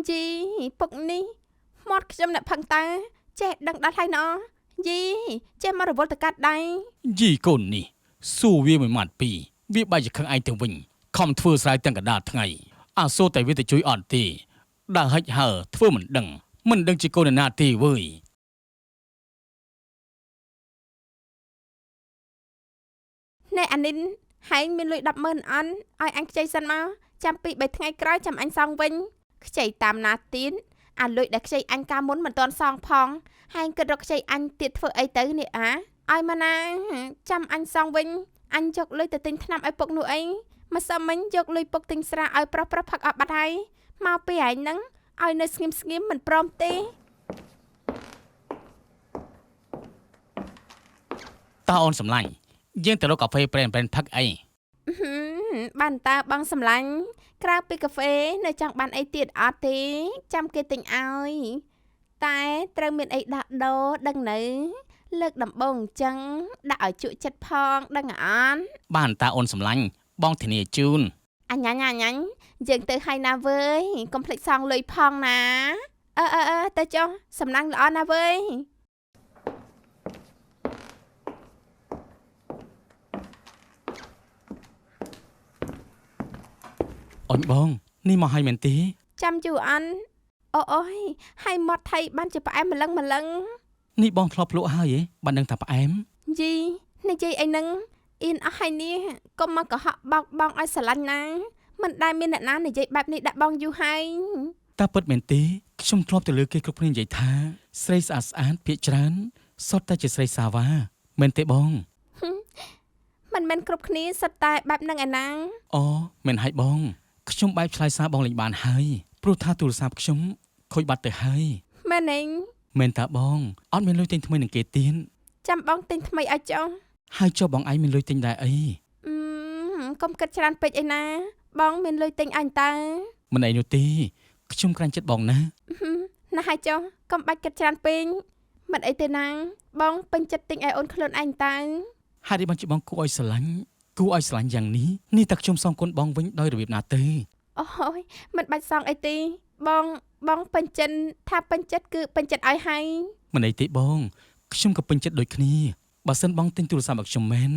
ជីពុកនេះមាត់ខ្ញុំអ្នកផឹកតើចេះដឹងដល់ហើយណោះយីចេះមករវល់ទៅកាត់ដៃយីកូននេះស៊ូវាមួយម៉ាត់ពីរវាបែរជាខឹងឯងទៅវិញខំធ្វើស្រែទាំងកណ្ដាលថ្ងៃអាសូរតែវាទៅជួយអត់ទេដើរហិចហើធ្វើមិនដឹងជាកូនណាទេវើយណែអានិនហែងមានលុយ100000អន់ឲ្យអញខ្ចីសិនមកចាំពី3ថ្ងៃក្រោយចាំអញសងវិញខ្ចីតាមណាទៀតអាលុយដែលខ្ចីអញកាលមុនមិនទាន់សងផងហែងគិតរកខ្ចីអញទៀតធ្វើអីទៅនេះឲ្យមកណាចាំអញសងវិញអញយកលុយទៅទិញថ្នាំឲ្យពុកនោះអីម្សិលមិញយកលុយពុកទិញស្រាឲ្យប្រុសផឹកអត់បាត់ហើយមកពីឯងហ្នឹងឲ្យនៅស្ងៀមមិនព្រមទេតើអូនសម្លាញ់យើងទៅរកកាហ្វេប្រេនផឹកអីបានតើបងសម្លាញ់ក្រៅពីកាហ្វេនៅចង់បានអីទៀតអត់ទេចាំគេទិញឲ្យតែត្រូវមានអីដាក់ដូរដឹងនៅលើកដំបងអញ្ចឹងដាក់ឲ្យជក់ចិត្តផងដឹងអត់បានតើអូនសម្លាញ់បងធានាជូនអញ្ញាញយើងទៅហើយណាវើយកុំភ្លេចសងលុយផងណាទៅចុះសំណាងល្អណាវើយអូនបងនេះមកហើយមែនទេចាំយូរអន់ អូយហើយមាត់ថៃបានជាផ្អែមម្លឹងនេះបងធ្លាប់ភ្លក់ហើយហ៎បានដឹងថាផ្អែម យីនិយាយអីហ្នឹងអៀនអស់ហើយនេះកុំមកកុហកបោកបងឲ្យស្រឡាញ់ណាមិនដែលមានអ្នកណានិយាយបែបនេះដាក់បងយូរហើយ តាពិតមែនទេខ្ញុំធ្លាប់ទៅលើគេគ្រប់គ្នានិយាយថាស្រីស្អាតស្អាតភាកច្រើនសុទ្ធតែជាស្រីសាវ៉ាមែនទេបង មិនមែនគ្រប់គ្នាសិតតែបែបហ្នឹងឯណា អូមែនហើយបងខ្ញុំបែបឆ្លើយសារបងលេងបានហើយព្រោះថាទូរស័ព្ទខ្ញុំខូចបាត់ទៅហើយ មែនទេ មែនតាបងអត់មានលុយទិញថ្មីនឹងគេទៀត ចាំបងទិញថ្មីឲ្យចុះ ហើយចុះបងឯងមានលុយទិញដែរអី កុំគិតច្រើនពេកឯណាបងមានលុយទិញអញតើ មិនអីនោះទេខ្ញុំក្រាញ់ចិត្តបងណា ណាហើយចុះកុំបាច់គិតច្រើនពេកមិនអីទេណាបងពេញចិត្តទិញឲ្យអូនខ្លួនឯងតើ ហើយនេះបងជាបងគួរឲ្យស្រឡាញ់យ៉ាងនេះតែខ្ញុំសងគុណបងវិញដោយរបៀបណាទៅ អូយមិនបាច់សងអីទេបងពេញចិត្តថាពេញចិត្តគឺពេញចិត្តឲ្យហើយ មិនអីទេបងខ្ញុំក៏ពេញចិត្តដូចគ្នាបើសិនបងទិញទូរស័ព្ទឲ្យខ្ញុំមែន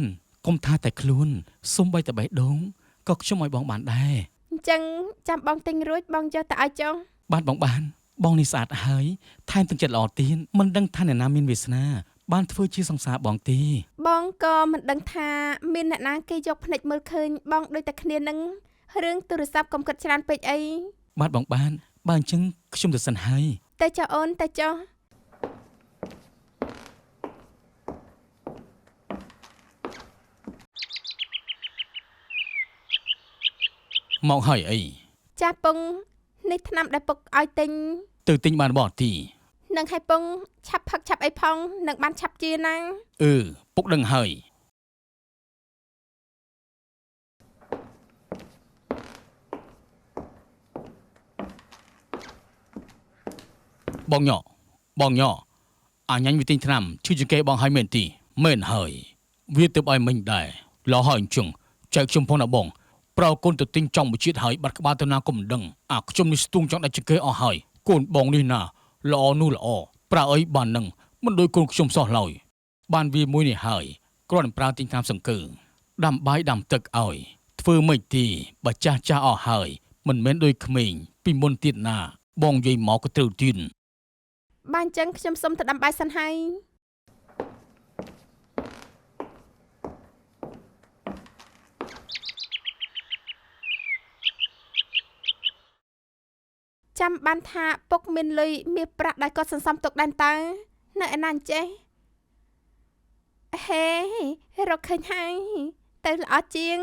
កុំថាតែខ្លួនសូម្បីតែបេះដូងក៏ខ្ញុំឲ្យបងបានដែរ អញ្ចឹងចាំបងទិញរួចបងយកទៅឲ្យចុះ បានបងនេះស្អាតហើយថែមទាំងចិត្តល្អទៀតមិនដឹងថាអ្នកណាមានវាសនាបានធ្វើជាសង្សារបងទេ បងក៏មិនដឹងថាមានអ្នកណាគេយកភ្នែកមើលឃើញបងដូចតែគ្នានឹងរឿងទូរស័ព្ទកុំគិតច្រើនពេកអី បាទបងបានបើអញ្ចឹងខ្ញុំទៅសិនហើយ តែចុះអូនតែចុះ មកហើយអី ចាស់ពងនេះថ្នាំដែលពុកឲ្យទិញ ទៅទិញបានបោះទី នឹងឲ្យពងឆាប់ផឹកឆាប់អីផងនឹងបានឆាប់ជាណា ពុកដឹងហើយបងញ៉អាញ៉ាញ់វាទិញថ្នាំឈឺជាងគេបងហើយមែនទីមែនហើយវាទៅឲ្យមិញដែរលោហើយអញ្ចឹងចែកខ្ញុំផងណាបងប្រោកូនទៅទិញចំមួយជាតិហើយបាត់ក្បាលទៅណាក៏មិនដឹងអាខ្ញុំនេះស្ទង់ចង់ដាច់ជាងគេអស់ហើយកូនបងនេះណាល្អនោះល្អប្រើអីបាននឹងមិនដូចកូនខ្ញុំសោះឡើយបានវាមួយនេះហើយគ្រាន់តែប្រើទិញតាមសង្កើដាំបាយដាំទឹកឲ្យធ្វើមិនទីបើចាស់អស់ហើយមិនមែនដូចក្មេងពីមុនទៀតណាបងនិយាយមកក៏ត្រូវទៀត បានអញ្ចឹងខ្ញុំសុំទៅដាំបាយសិនហើយចាំបានថាពុកមានលុយមាសប្រាក់ដែលគាត់សន្សំទុកដែរតើនៅឯណាអញ្ចេះហេរកឃើញហើយទៅល្អជាង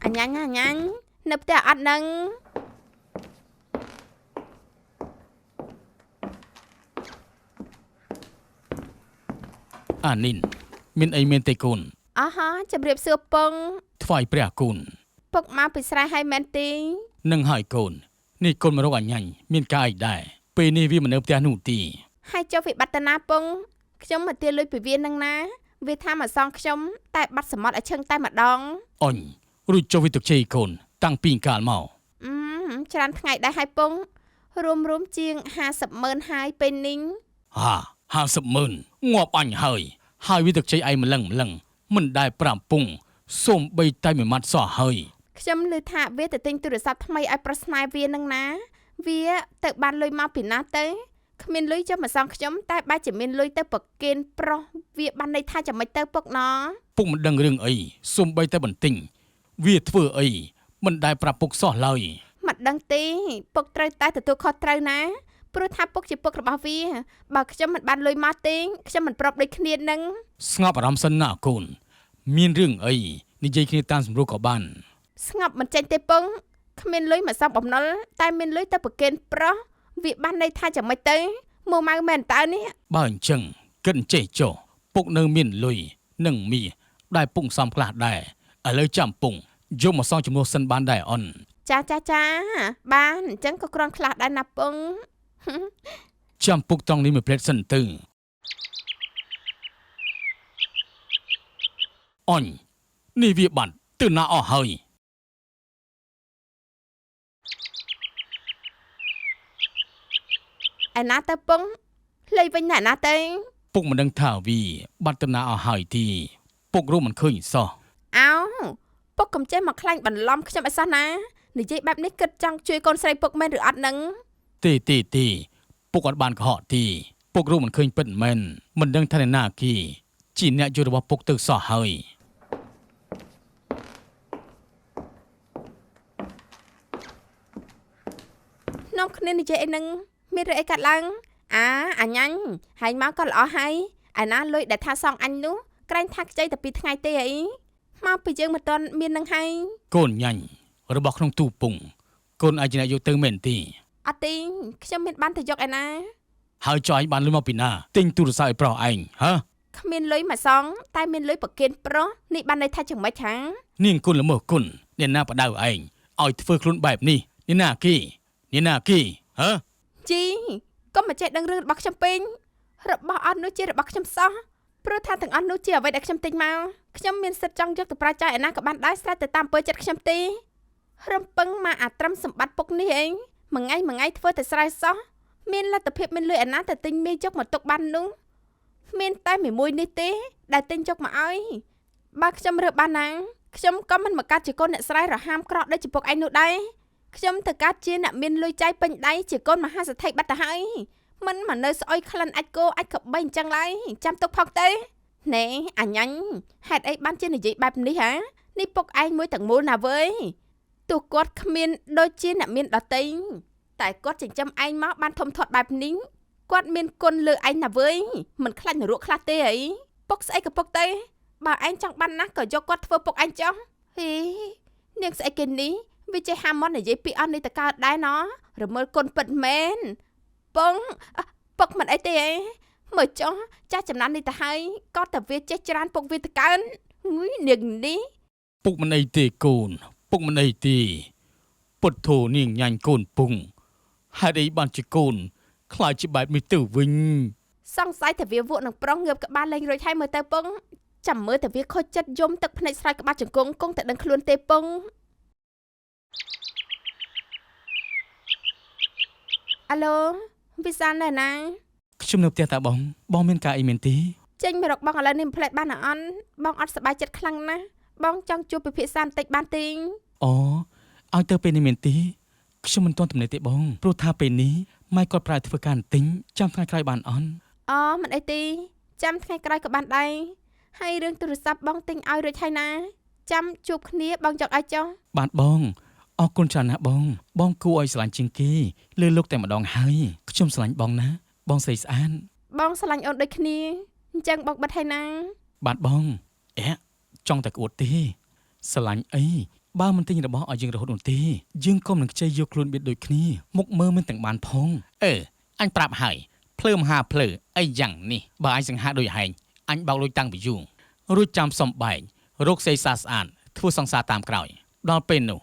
អញញ៉ាញ់នៅផ្ទះអត់នឹង អានីនមានអីមែនទេកូន អោះហ៎ជម្រាបសួរពង ថ្វាយព្រះគុណ ពុកមកពីស្រែហើយមែនទេ នឹងហើយកូននេះកូនមករកអាញ៉ាញ់មានការអីដែរពេលនេះវាមិននៅផ្ទះនោះទី ហើយចុះវិបត្តិណាពងខ្ញុំមកទាលុយពីវានឹងណាវាថាមកសងខ្ញុំតែបាត់សមុទ្រឲ្យឈឹងតែម្ដង អញរួចចុះវិទុកជ័យកូនតាំងពីកាលមក ច្រើនថ្ងៃដែរហើយពងរួមជាង50,000ហើយពេលនេះ 50,000ងាប់អញហើយវិទុកជ័យឯងម្លឹងមិនដែលប្រាប់ពងសូមបីតែមួយម៉ាត់សោះហើយ ខ្ញុំឮថាវាទៅទិញទូរស័ព្ទថ្មីឲ្យប្រស្នាយវានឹងណាវាទៅបានលុយមកពីណាទៅគ្មានលុយចុះមកសងខ្ញុំតែបែរជាមានលុយទៅប្រគេនប្រុសវាបានន័យថាចាំមិនទៅពុកណ ពុកមិនដឹងរឿងអីសូមបីតែបន្ទិញវាធ្វើអីមិនដែលប្រាប់ពុកសោះឡើយ មិនដឹងទេពុកត្រូវតែទទួលខុសត្រូវណាព្រោះថាពុកជាពុករបស់វាបើខ្ញុំមិនបានលុយមកទេខ្ញុំមិនប្របដូចគ្នានឹង ស្ងប់អារម្មណ៍សិនណាកូនមានរឿងអីនិយាយគ្នាតាមសម្រួលក៏បាន ស្ងប់មិនចេញទេពងគ្មានលុយមកសងបំណុលតែមានលុយទៅប្រគេនប្រុសវាបានន័យថាចាំមិនទៅមកម៉ៅមែនតើនេះ បើអញ្ចឹងគិតចេះចុះពុកនៅមានលុយនិងមាសដែលពុកសំខ្លះដែរឥឡូវចាំពុកយកមកសងចំនួនសិនបានដែរអន ចាបានអញ្ចឹងក៏គ្រាន់ខ្លះដែរណាពង ចាំពុកត្រង់នេះមួយផ្លេតសិនទៅអញនេះវាបាត់ទៅណាអស់ហើយ ឯណាទៅពងលេវិញណែណាទៅ ពុកមិនដឹងថាវីបាត់ដំណើរអស់ហើយទីពុករកមិនឃើញសោះ អោពុកកំចេះមកខ្លាញ់បន្លំខ្ញុំអីសោះណានិយាយបែបនេះគិតចង់ជួយកូនស្រីពុកមែនឬអត់នឹង ទេពុកអត់បានកុហកទីពុករកមិនឃើញពិតមែនមិនដឹងថាអ្នកណាគីជាអ្នកជួយរបស់ពុកទៅសោះហើយ នាំគ្នានិយាយអីនឹងមានរឿងអីកាត់ឡើងអញញហើយមកក៏ល្អហើយឯណាលុយដែលថាសងអញនោះក្រែងថាខ្ចីតែ2ថ្ងៃទេអីមកពីយើងមិនទាន់មាននឹងហើយក ូនញ៉ាញ់របស់ក្នុងទូពងកូនអាចជាអ្នកយកទៅមែនទេ អត់ទេខ្ញុំមានបានទៅយកឯណា ហើយចុះឯងបានលុយមកពីណាទិញទូរស័ព្ទឲ្យប្រុសឯងហ៎ គ្មានលុយមកសងតែមានលុយប្រគិនប្រុសនេះបានន័យថាយ៉ាងម៉េចហា នាងគុណល្មើសគុណអ្នកណាបដៅឯងឲ្យធ្វើខ្លួនបែបនេះអ្នកណាគីហ៎ ជីកុំមកចេះដឹងរឿងរបស់ខ្ញុំពេញរបស់អត់នោះជារបស់ខ្ញុំសោះព្រោះថាទាំងអស់នោះជាអ្វីដែលខ្ញុំទិញមកខ្ញុំមានសិទ្ធិចង់យកទៅប្រើចាយឯណាក៏បានដែរស្រេចទៅតាមអំពើចិត្តខ្ញុំទេរំពឹងមកអាត្រឹមសម្បត្តិពុកនេះឯងមួយថ្ងៃធ្វើតែស្រែសោះមានលទ្ធភាពមានលុយឯណាទៅទិញមាសយកមកទុកបាននោះមានតែមួយនេះទេដែលទិញយកមកឲ្យបើខ្ញុំរើបានណាខ្ញុំក៏មិនមកកាត់ជាកូនអ្នកស្រែរហាមក្រក់ដូចជាពុកឯងនោះដែរខ្ញុំទៅកាត់ជាអ្នកមានលុយចាយពេញដៃជាកូនមហាសេដ្ឋីបាត់ទៅហើយមិនមកនៅស្អុយក្លិនអាចគោអាចក្បីអញ្ចឹងឡើយចាំទុកផកទេណែអញញ៉ាញ់ហេតុអីបានជានិយាយបែបនេះហានេះពុកឯងមួយទាំងមូលណាវើយទោះគាត់គ្មានដូចជាអ្នកមានដតីតែគាត់ចិញ្ចឹមឯងមកបានធំធាត់បែបនេះគាត់មានគុណលើឯងណាវើយមិនខ្លាចនរកខ្លះទេអីពុកស្អីក៏ពុកទេបើឯងចង់បានណាស់ក៏យកគាត់ធ្វើពុកឯងចុះហេនាងស្អីគេនេះវាចេះហាមមកនិយាយពីអស់នេះតកើតដែរណរមើលគុណពិតមែនពុកមិនអីទេមើលចុះចាស់ចំណាននេះទៅហើយក៏តែវាចេះច្រានពុកវាទៅកើននាងនេះ ពុកមិនអីទេកូនពុកមិនអីទេពុទ្ធោនាងញ៉ាញ់កូនពុងហេតុអីបានជាកូនខ្លាចជាបែបនេះទៅវិញ សង្ស័យតែវាវក់នឹងប្រុសងើបក្បាលលេងរួចហើយមើលទៅពុងចាំមើលតែវាខូចចិត្តយំទឹកភ្នែកស្រែកក្បាលជង្គង់គង់តែដឹងខ្លួនទេពុងអាឡូវិសាលណែណា ខ្ញុំនៅផ្ទះតាបងមានការអីមែនទេ ចេញមករកបងឥឡូវនេះផ្លែតបានអត់បងអត់សប្បាយចិត្តខ្លាំងណាស់បងចង់ជួបពិភាក្សាបន្តិចបានទេអូឲ្យទៅពេលនេះមែនទេខ្ញុំមិនទាន់ទំនេរទេបងព្រោះថាពេលនេះម៉ែគាត់ប្រើធ្វើការទិញចាំថ្ងៃក្រោយបានអន់ អូមិនអីទេចាំថ្ងៃក្រោយក៏បានដែរហើយរឿងទូរស័ព្ទបងទិញឲ្យរួចហើយណាចាំជួបគ្នាបងយកឲ្យចុះ បាទបងអរគុណច្រើនណាស់បងគួរឲ្យស្រឡាញ់ជាងគេលើលោកតែម្ដងហើយខ្ញុំស្រឡាញ់បងណាបងស្រីស្អាត បងស្រឡាញ់អូនដូចគ្នាអញ្ចឹងបងបិទហើយណា បាទបងចង់តែក្អួតទេស្រឡាញ់អីបើមិនទិញរបស់ឲ្យយើងរហូតនោះទេយើងក៏មិនខ្ចីយកខ្លួនបៀតដូចគ្នាមុខមើលមិនទាំងបានផងអញប្រាប់ហើយភ្លើមហាភ្លើអីយ៉ាងនេះបើអញសង្ហាដូចហែងអញបោកលុយតាំងពីយូររួចចាំសំបែងរកស្អីស្អាតធ្វើសង្សារតាមក្រោយដល់ពេលនោះ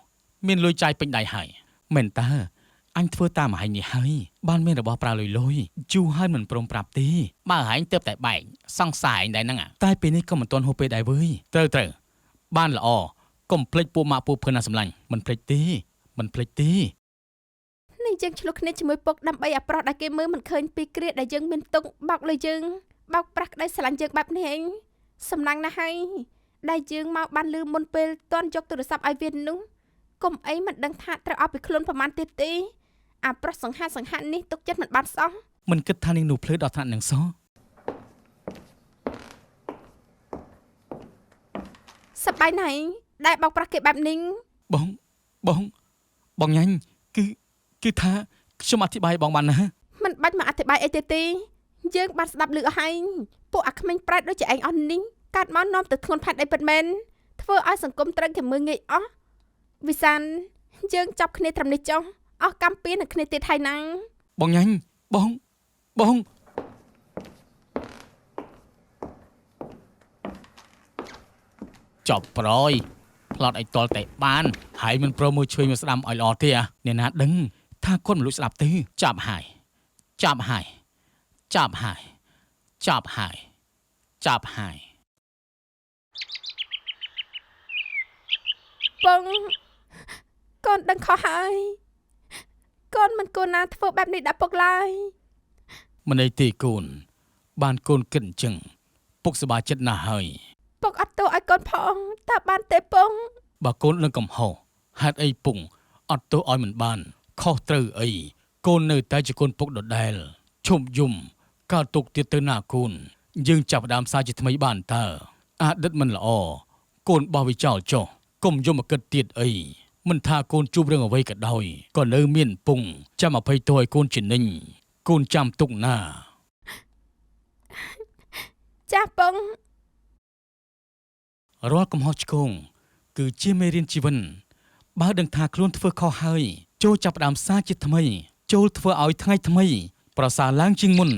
មានលុយចាយពេញដៃហើយមែនតើអញធ្វើតាមហែងនេះហើយបានមានរបស់ប្រើលុយយូរហើយមិនព្រមប្រាប់ទេបើហែងទៅតែបែកសង្សារឯងដែរហ្នឹងតែពេលនេះក៏មិនទាន់ហូបពេលដែរវើយត្រូវបានល្អកុំភ្លេចពួកម៉ាក់ពូភឿនណាសម្លាញ់មិនភ្លេចទេនេះយើងឆ្លោះគ្នាជាមួយពុកដើម្បីឲ្យប្រុសដែលគេមើលមិនឃើញពីគ្រាដែលយើងមានទុកបោកលើយើងបោកប្រាស់ក្តីស្រឡាញ់យើងបែបនេះឯងសំណាងណាស់ហើយដែលយើងមកបានលឺមុនពេលតន់យកទូរស័ព្ទឲ្យវានោះកុំអីមិនដឹងថាត្រូវអស់ពីខ្លួនប្រហែលទៀតទេអាប្រុសសង្ហានេះទុកចិត្តមិនបានសោះ មិនគិតថានឹងនោះភ្លើដល់ថ្នាក់នឹងសោះ សប្បាយណាស់ដែលបោកប្រាស់គេបែបនេះ បងញ៉ាញ់គឺថាខ្ញុំអធិប្បាយបងបានណា មិនបាច់មកអធិប្បាយអីទេយើងបានស្ដាប់ឮអស់ហើយពួកអាក្មេងប្រែតដូចជាឯងអស់នេះកាត់មកនាំទៅធ្ងន់ផាត់អីពិតមែនធ្វើឲ្យសង្គមត្រូវគេមើលងាយអស់វិសានយើងចាប់គ្នាត្រឹមនេះចុះអស់កម្មពៀននឹងគ្នាទៀតហើយណាបងញ៉ាញ់បងចប់ប្រយផ្លត់ឲ្យតល់តែបានហើយមិនព្រមមួយជួយមកស្ដាំឲ្យល្អទេអ្នកណាដឹងថាគាត់មិនលួចស្ដាប់ទេចាប់ហើយបងកូនដឹងខុសហើយកូនមិនគួរណាធ្វើបែបនេះដាក់ពុកឡើយ ម្នៃទេកូនបានកូនគិតអញ្ចឹងពុកសប្បាយចិត្តណាស់ហើយ ពុកអត់ទោសឲ្យកូនផងតើបានទេពង បើកូននឹងកំហុសហេតុអីពុកអត់ទោសឲ្យមិនបានខុសត្រូវអីកូននៅតែជាកូនពុកដដែលឈប់យំកើតទុកទៀតទៅណាកូនយើងចាប់ផ្ដើមសារជាថ្មីបានតើអតីតមិនល្អកូនបោះវាចោលចុះកុំយំមកគិតទៀតអីមិនថាកូនជួបរឿងអ្វីក៏ដោយក៏នៅមានពងចាំអភ័យទោសឲ្យកូនជានិញកូនចាំទុកណា ចាស់ពង រាល់កំហុសឆ្គងគឺជាមេរៀនជីវិតបើដឹងថាខ្លួនធ្វើខុសហើយចូលចាប់ផ្ដើមសារជាថ្មីចូលធ្វើឲ្យថ្ងៃថ្មីប្រសើរឡើងជាងមុន